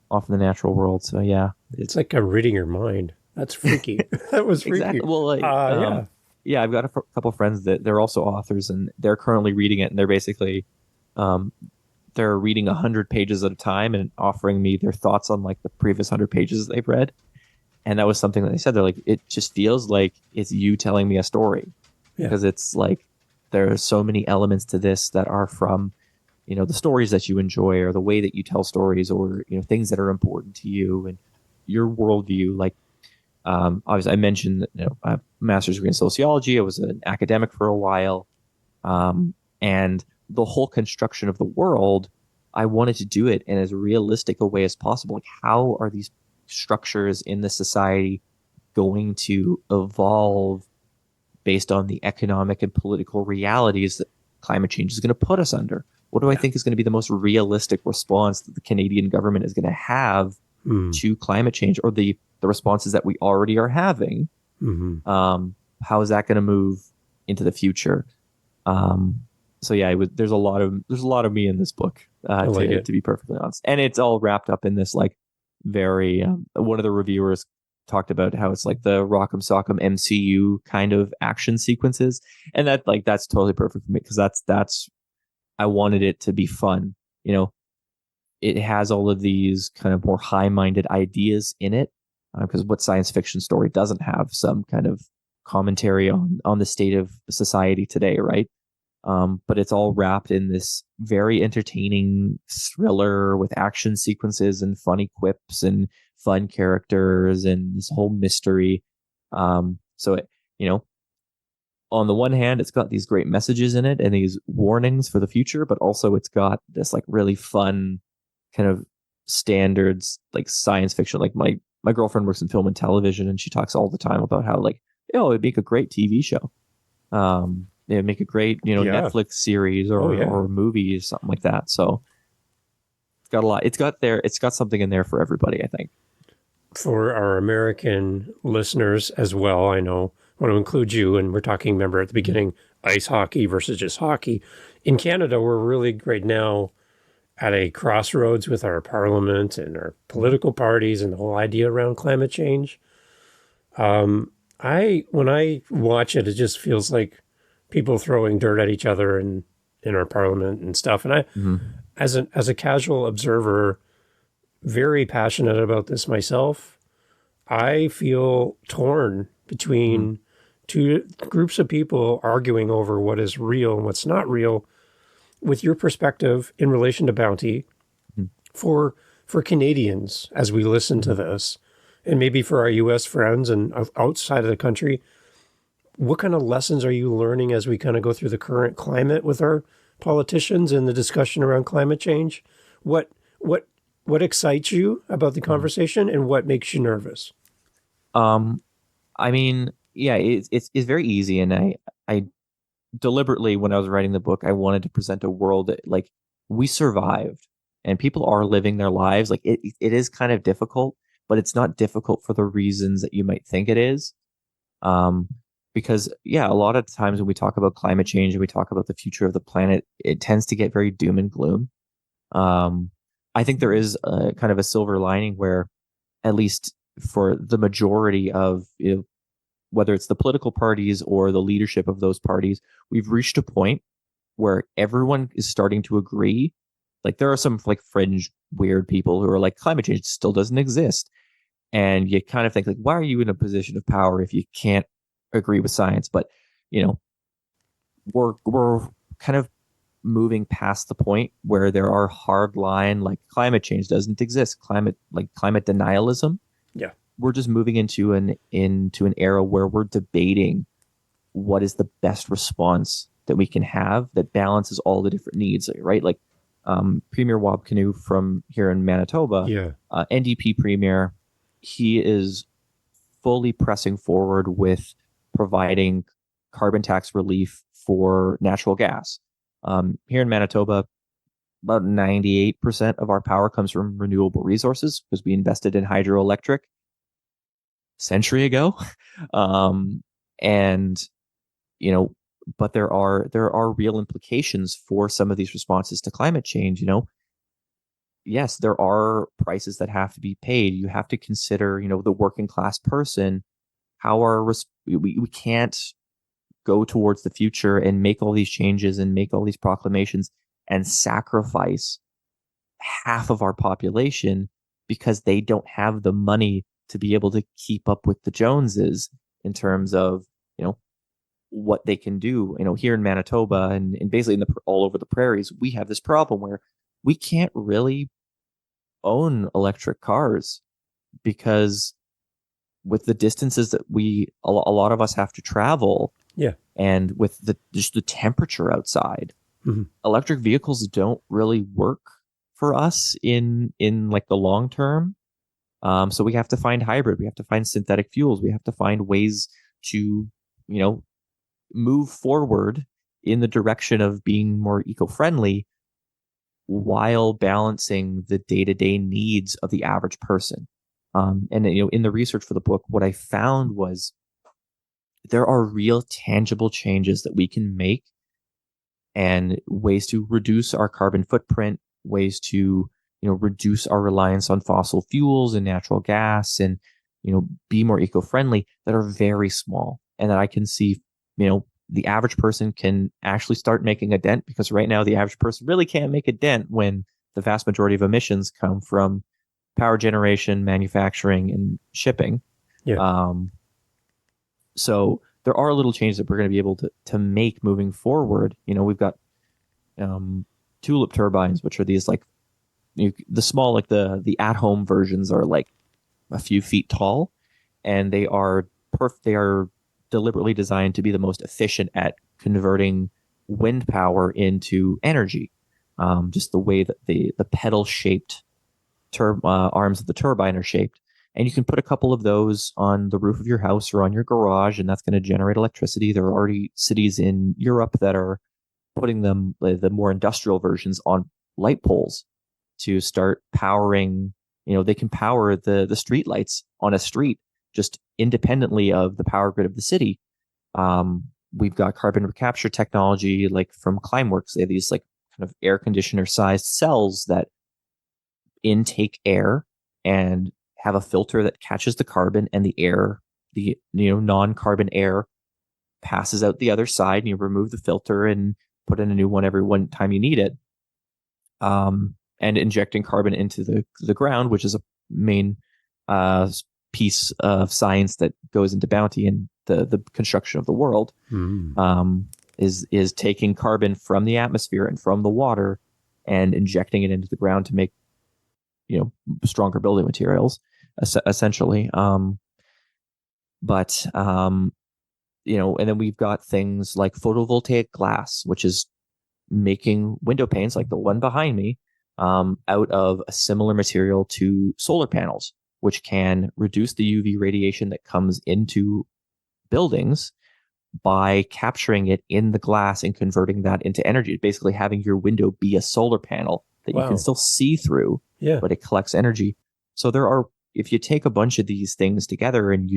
A: off in the natural world. So yeah,
B: it's like I'm reading your mind. That's freaky. That was freaky.
A: Exactly. Well, like, yeah, I've got a couple friends that they're also authors, and they're currently reading it, and they're basically they're reading 100 pages at a time and offering me their thoughts on like the previous 100 pages they've read. And that was something that they said. They're like, it just feels like it's you telling me a story, because it's like there are so many elements to this that are from, the stories that you enjoy, or the way that you tell stories, or things that are important to you and your worldview. Like, obviously, I mentioned that, I have a master's degree in sociology. I was an academic for a while, and the whole construction of the world, I wanted to do it in as realistic a way as possible. Like, how are these structures in the society going to evolve based on the economic and political realities that climate change is going to put us under? What do I
B: Yeah.
A: think is going to be the most realistic response that the Canadian government is going to have
B: Mm.
A: to climate change, or the responses that we already are having?
B: Hmm.
A: How is that going to move into the future? So yeah, there's a lot of me in this book,
B: I like
A: to
B: it.
A: be perfectly honest, and it's all wrapped up in this like very. One of the reviewers talked about how it's like the Rock'em Sock'em MCU kind of action sequences, and that's totally perfect for me, because that's I wanted it to be fun. It has all of these kind of more high-minded ideas in it, because what science fiction story doesn't have some kind of commentary on the state of society today, right? But it's all wrapped in this very entertaining thriller with action sequences and funny quips and fun characters and this whole mystery. So you know, on the one hand, it's got these great messages in it and these warnings for the future, but also it's got this like really fun kind of standards, like science fiction. Like my girlfriend works in film and television, and she talks all the time about how, like, it'd make a great TV show. It'd make a great,
B: Yeah.
A: Netflix series
B: Oh,
A: or
B: yeah.
A: movie or something like that. So it's got a lot. It's got something in there for everybody, I think.
B: For our American listeners as well, I know I want to include you, and we're talking, remember at the beginning, ice hockey versus just hockey. In Canada, we're really right now at a crossroads with our parliament and our political parties and the whole idea around climate change. When I watch it, it just feels like people throwing dirt at each other in our parliament and stuff. And I,
A: Mm-hmm.
B: as a casual observer, very passionate about this myself. I feel torn
A: Mm-hmm.
B: between two groups of people arguing over what is real and what's not real. With your perspective in relation to bounty for Canadians as we listen to
A: Mm-hmm.
B: this, and maybe for our U.S. friends and outside of the country, what kind of lessons are you learning as we kind of go through the current climate with our politicians and the discussion around climate change? What what what excites you about the
A: Mm-hmm.
B: conversation, and what makes you nervous?
A: Um, I mean, yeah, it's very easy, and I deliberately, when I was writing the book, I wanted to present a world that, like, we survived and people are living their lives. Like, it is kind of difficult, but it's not difficult for the reasons that you might think it is. Um, because yeah, a lot of times when we talk about climate change and we talk about the future of the planet, it tends to get very doom and gloom. Um, I think there is a kind of a silver lining where, at least for the majority of, whether it's the political parties or the leadership of those parties, we've reached a point where everyone is starting to agree. Like, there are some like fringe weird people who are like, climate change still doesn't exist. And you kind of think, like, why are you in a position of power if you can't agree with science? But, you know, we're kind of moving past the point where there are hard line, like, climate change doesn't exist, climate denialism.
B: Yeah.
A: We're just moving into an era where we're debating what is the best response that we can have that balances all the different needs, right? Like, Premier Wab Kinew from here in Manitoba,
B: Yeah.
A: NDP Premier, he is fully pressing forward with providing carbon tax relief for natural gas. Here in Manitoba, about 98% of our power comes from renewable resources because we invested in hydroelectric a century ago. Um, and you know, but there are real implications for some of these responses to climate change. Yes, there are prices that have to be paid. You have to consider, the working class person. We can't go towards the future and make all these changes and make all these proclamations and sacrifice half of our population because they don't have the money to be able to keep up with the Joneses in terms of, you know, what they can do. Here in Manitoba and basically all over the prairies, we have this problem where we can't really own electric cars because with the distances that a lot of us have to travel,
B: Yeah.
A: and with just the temperature outside,
B: Hmm.
A: electric vehicles don't really work for us in like the long term. So we have to find hybrid. We have to find synthetic fuels. We have to find ways to, move forward in the direction of being more eco-friendly while balancing the day-to-day needs of the average person. And in the research for the book, what I found was there are real tangible changes that we can make and ways to reduce our carbon footprint, ways to reduce our reliance on fossil fuels and natural gas, and be more eco-friendly, that are very small, and that I can see the average person can actually start making a dent, because right now the average person really can't make a dent when the vast majority of emissions come from power generation, manufacturing, and shipping.
B: Yeah.
A: So there are little changes that we're going to be able to make moving forward. We've got tulip turbines, which are these like the small, like the at home versions are like a few feet tall, and they are They are deliberately designed to be the most efficient at converting wind power into energy. Just the way that the pedal shaped arms of the turbine are shaped. And you can put a couple of those on the roof of your house or on your garage, and that's going to generate electricity. There are already cities in Europe that are putting them, the more industrial versions, on light poles to start powering. They can power the street lights on a street just independently of the power grid of the city. We've got carbon capture technology, like from Climeworks. They have these like kind of air conditioner sized cells that intake air and have a filter that catches the carbon, and the air, the non-carbon air, passes out the other side, and you remove the filter and put in a new one every one time you need it. And injecting carbon into the ground, which is a main piece of science that goes into bounty and the construction of the world. Is taking carbon from the atmosphere and from the water and injecting it into the ground to make stronger building materials, essentially. But and then we've got things like photovoltaic glass, which is making window panes like the one behind me out of a similar material to solar panels, which can reduce the UV radiation that comes into buildings by capturing it in the glass and converting that into energy. Basically having your window be a solar panel that you can still see through, but it collects energy. So if you take a bunch of these things together, and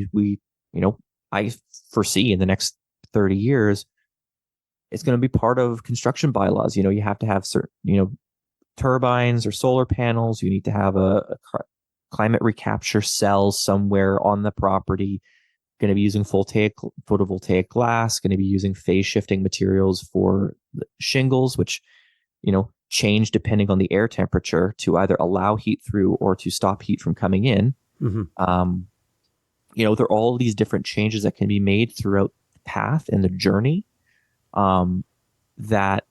A: I foresee in the next 30 years, it's going to be part of construction bylaws. You have to have certain, turbines or solar panels. You need to have a climate recapture cell somewhere on the property. Going to be using photovoltaic glass. Going to be using phase shifting materials for shingles, which change depending on the air temperature to either allow heat through or to stop heat from coming in.
B: Mm-hmm.
A: There are all these different changes that can be made throughout the path and the journey that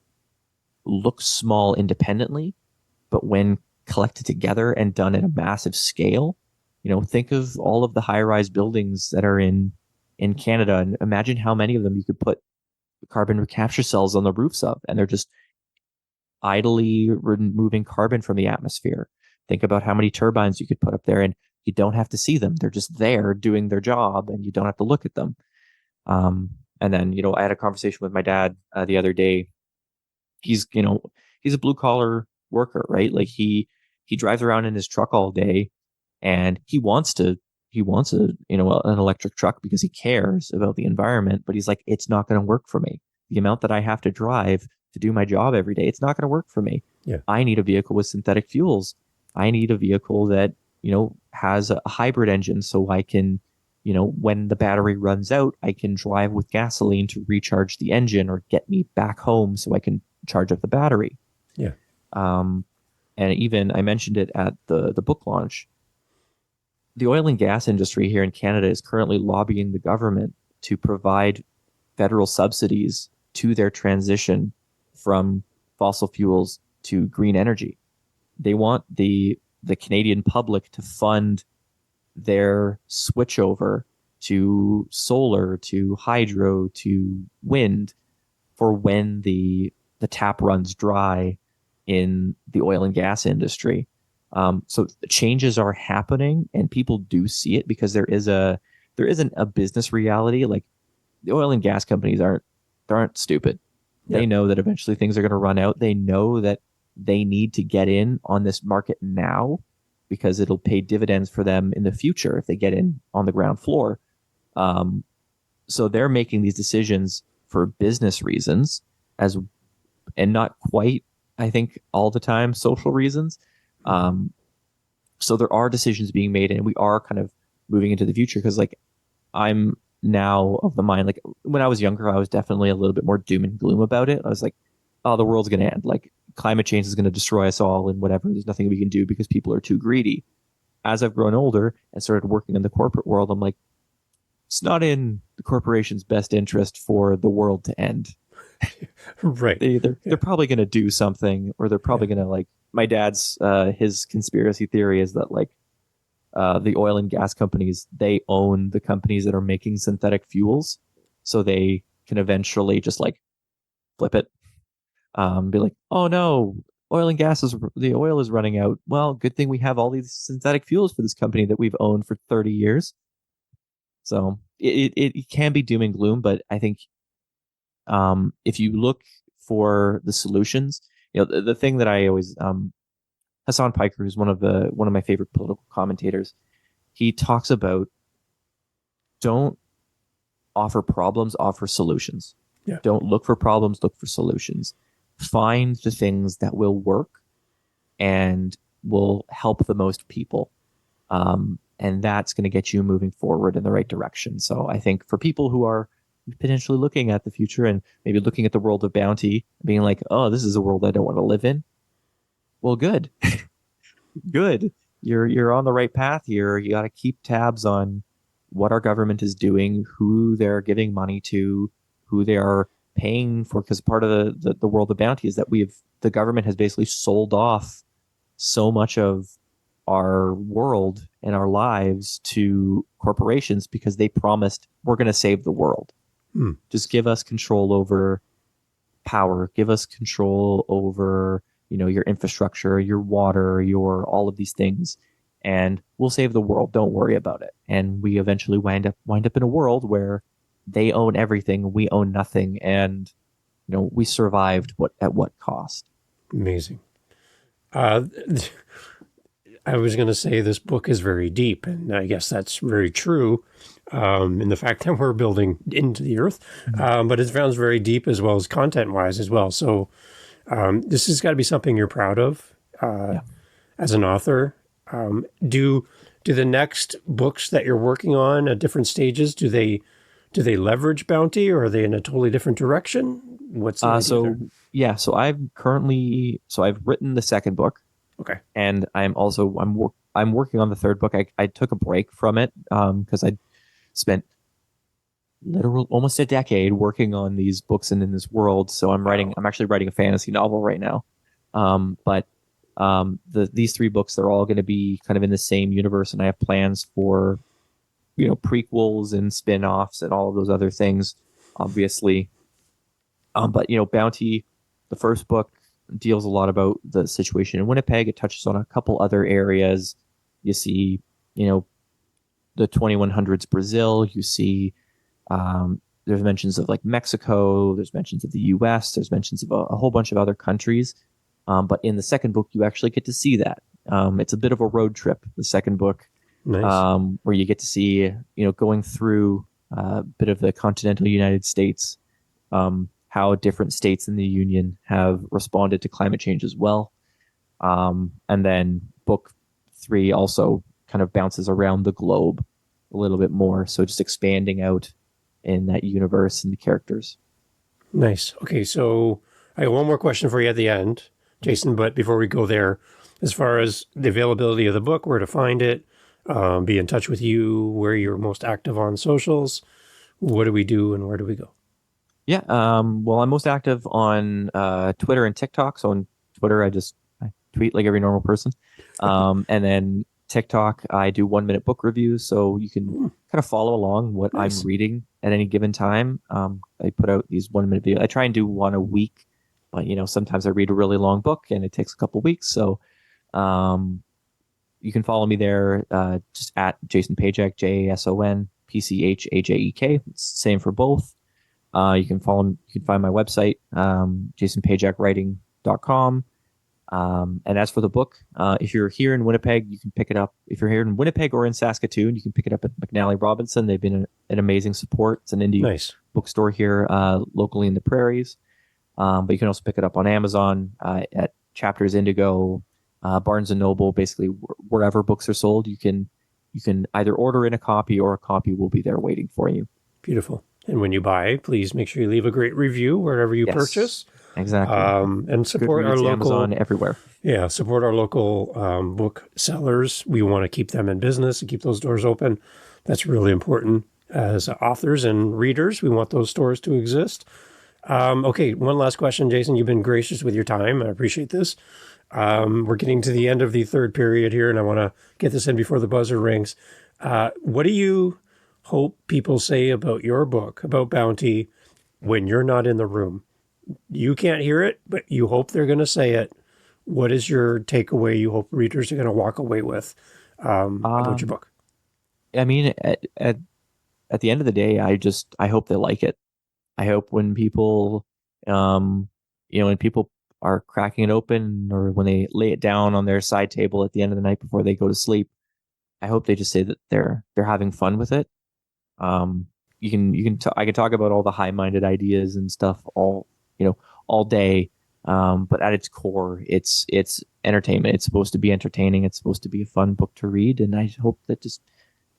A: look small independently, but when collected together and done at a massive scale, think of all of the high-rise buildings that are in Canada, and imagine how many of them you could put carbon capture cells on the roofs of, and they're just idly removing carbon from the atmosphere. Think about how many turbines you could put up there, and you don't have to see them. They're just there doing their job, and you don't have to look at them. And then, I had a conversation with my dad the other day. He's a blue collar worker, right? Like he drives around in his truck all day, and he wants an electric truck because he cares about the environment. But he's like, it's not going to work for me. The amount that I have to drive to do my job every day, it's not going to work for me.
B: Yeah.
A: I need a vehicle with synthetic fuels. I need a vehicle that, has a hybrid engine, so I can, when the battery runs out, I can drive with gasoline to recharge the engine or get me back home so I can charge up the battery.
B: Yeah.
A: And even I mentioned it at the book launch. The oil and gas industry here in Canada is currently lobbying the government to provide federal subsidies to their transition from fossil fuels to green energy. They want the Canadian public to fund their switchover to solar, to hydro, to wind for when the tap runs dry in the oil and gas industry. So changes are happening, and people do see it because there isn't a business reality. Like the oil and gas companies aren't stupid.
B: Yeah.
A: They know that eventually things are going to run out. They know that they need to get in on this market now because it'll pay dividends for them in the future if they get in on the ground floor. So they're making these decisions for business reasons and not quite, I think, all the time social reasons. So there are decisions being made, and we are kind of moving into the future because, like, I'm now of the mind, like when I was younger, I was definitely a little bit more doom and gloom about it. I was like, oh, the world's going to end. Like climate change is going to destroy us all and whatever. There's nothing we can do because people are too greedy. As I've grown older and started working in the corporate world, I'm like, it's not in the corporation's best interest for the world to end.
B: Right.
A: They're probably going to do something, or they're probably going to, like, my dad's his conspiracy theory is that, like, the oil and gas companies, they own the companies that are making synthetic fuels, so they can eventually just like flip it, be like, oh no, the oil is running out. Well, good thing we have all these synthetic fuels for this company that we've owned for 30 years. So it can be doom and gloom, but I think if you look for the solutions, the thing that I always Hassan Piker, who's one of my favorite political commentators, he talks about don't offer problems, offer solutions.
B: Yeah.
A: Don't look for problems, look for solutions. Find the things that will work and will help the most people. And that's going to get you moving forward in the right direction. So I think for people who are potentially looking at the future and maybe looking at the world of bounty, being like, oh, this is a world I don't want to live in. Well, good. Good. You're on the right path here. You got to keep tabs on what our government is doing, who they're giving money to, who they are paying for, because part of the world of bounty is that the government has basically sold off so much of our world and our lives to corporations because they promised we're going to save the world. Just give us control over power, give us control over, your infrastructure, your water, your all of these things, and we'll save the world. Don't worry about it. And we eventually wind up in a world where they own everything, we own nothing, and we survived at what cost?
B: Amazing. I was going to say this book is very deep, and I guess that's very true in the fact that we're building into the earth, but it sounds very deep as well as content-wise as well. So this has got to be something you're proud of as an author. Do the next books that you're working on at different stages, do they leverage bounty, or are they in a totally different direction? What's the idea there?
A: So I've written the second book.
B: Okay.
A: And I'm working on the third book. I took a break from it because I spent almost a decade working on these books and in this world. So I'm actually writing a fantasy novel right now. But these three books, they're all going to be kind of in the same universe, and I have plans for prequels and spin-offs and all of those other things, obviously. But Bounty, the first book, deals a lot about the situation in Winnipeg. It touches on a couple other areas. You see, the 2100s Brazil. You see, there's mentions of like Mexico. There's mentions of the U.S. There's mentions of a whole bunch of other countries. But in the second book, you actually get to see that. It's a bit of a road trip, the second book.
B: Nice.
A: Where you get to see, going through a bit of the continental United States, how different states in the Union have responded to climate change as well. And then book 3 also kind of bounces around the globe a little bit more. So just expanding out in that universe and the characters.
B: Nice. Okay, so I have one more question for you at the end, Jason, but before we go there, as far as the availability of the book, where to find it, be in touch with you, where you're most active on socials, what do we do and where do we go?
A: Yeah. Well, I'm most active on Twitter and TikTok. So on Twitter, I tweet like every normal person. And then TikTok, I do 1 minute book reviews. So you can kind of follow along what I'm
B: Nice.
A: reading at any given time. I put out these 1 minute videos. I try and do one a week, but sometimes I read a really long book and it takes a couple weeks. So um, you can follow me there, just at Jason Pchajek, JasonPchajek. It's the same for both. You can find my website, jasonpajackwriting.com. And as for the book, if you're here in Winnipeg, you can pick it up. If you're here in Winnipeg or in Saskatoon, you can pick it up at McNally Robinson. They've been an amazing support. It's an indie
B: Nice.
A: bookstore here, locally in the prairies. But you can also pick it up on Amazon, at Chapters Indigo, Barnes and Noble, basically wherever books are sold. You can either order in a copy or a copy will be there waiting for you.
B: Beautiful. And when you buy, please make sure you leave a great review wherever you purchase.
A: Exactly.
B: And support
A: Goodreads,
B: our local
A: Amazon, everywhere.
B: Yeah, support our local book sellers. We want to keep them in business and keep those doors open. That's really important as authors and readers. We want those stores to exist. Okay, one last question, Jason. You've been gracious with your time. I appreciate this. We're getting to the end of the third period here, and I want to get this in before the buzzer rings. What do you hope people say about your book, about Bounty, when you're not in the room? You can't hear it, but you hope they're going to say it. What is your takeaway you hope readers are going to walk away with about your book?
A: I mean, at the end of the day, I hope they like it. I hope when people, when people are cracking it open or when they lay it down on their side table at the end of the night before they go to sleep, I hope they just say that they're having fun with it. I can talk about all the high-minded ideas and stuff all day. But at its core, it's entertainment. It's supposed to be entertaining. It's supposed to be a fun book to read. And I hope that just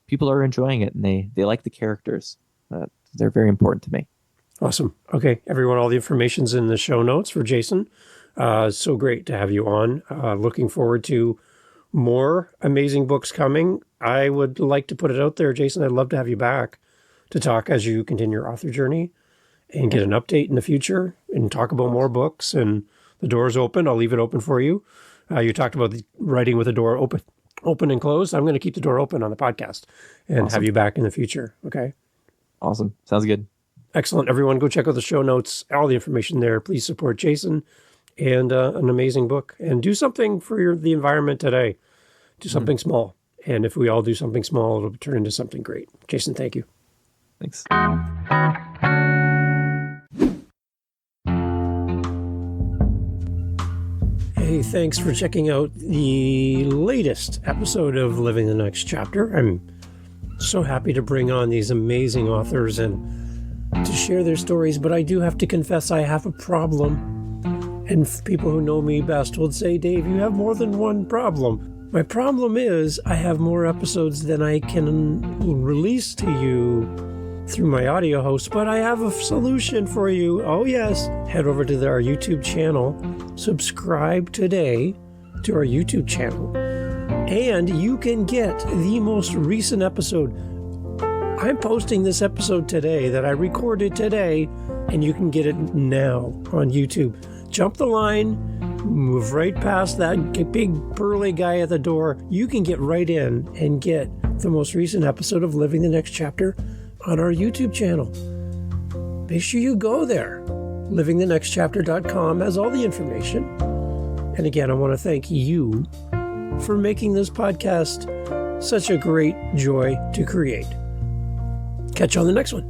A: people are enjoying it and they like the characters. They're very important to me.
B: Awesome. Okay, everyone, all the information's in the show notes for Jason. So great to have you on. Looking forward to more amazing books coming. I would like to put it out there, Jason. I'd love to have you back to talk as you continue your author journey and get an update in the future and talk about more books. And the door's open. I'll leave it open for you. You talked about the writing with the door open and closed. I'm going to keep the door open on the podcast and have you back in the future. Okay.
A: Awesome. Sounds good.
B: Excellent. Everyone, go check out the show notes. All the information there. Please support Jason and an amazing book. And do something for the environment today. Do something small. And if we all do something small, it'll turn into something great. Jason, thank you.
A: Thanks.
B: Hey, thanks for checking out the latest episode of Living the Next Chapter. I'm so happy to bring on these amazing authors and to share their stories, but I do have to confess I have a problem. And people who know me best would say, Dave, you have more than one problem. My problem is I have more episodes than I can release to you through my audio host, but I have a solution for you. Oh yes, head over to our YouTube channel, subscribe today to our YouTube channel, and you can get the most recent episode. I'm posting this episode today that I recorded today, and you can get it now on YouTube. Jump the line, move right past that big burly guy at the door. You can get right in and get the most recent episode of Living the Next Chapter on our YouTube channel. Make sure you go there. livingthenextchapter.com has all the information. And again, I want to thank you for making this podcast such a great joy to create. Catch you on the next one.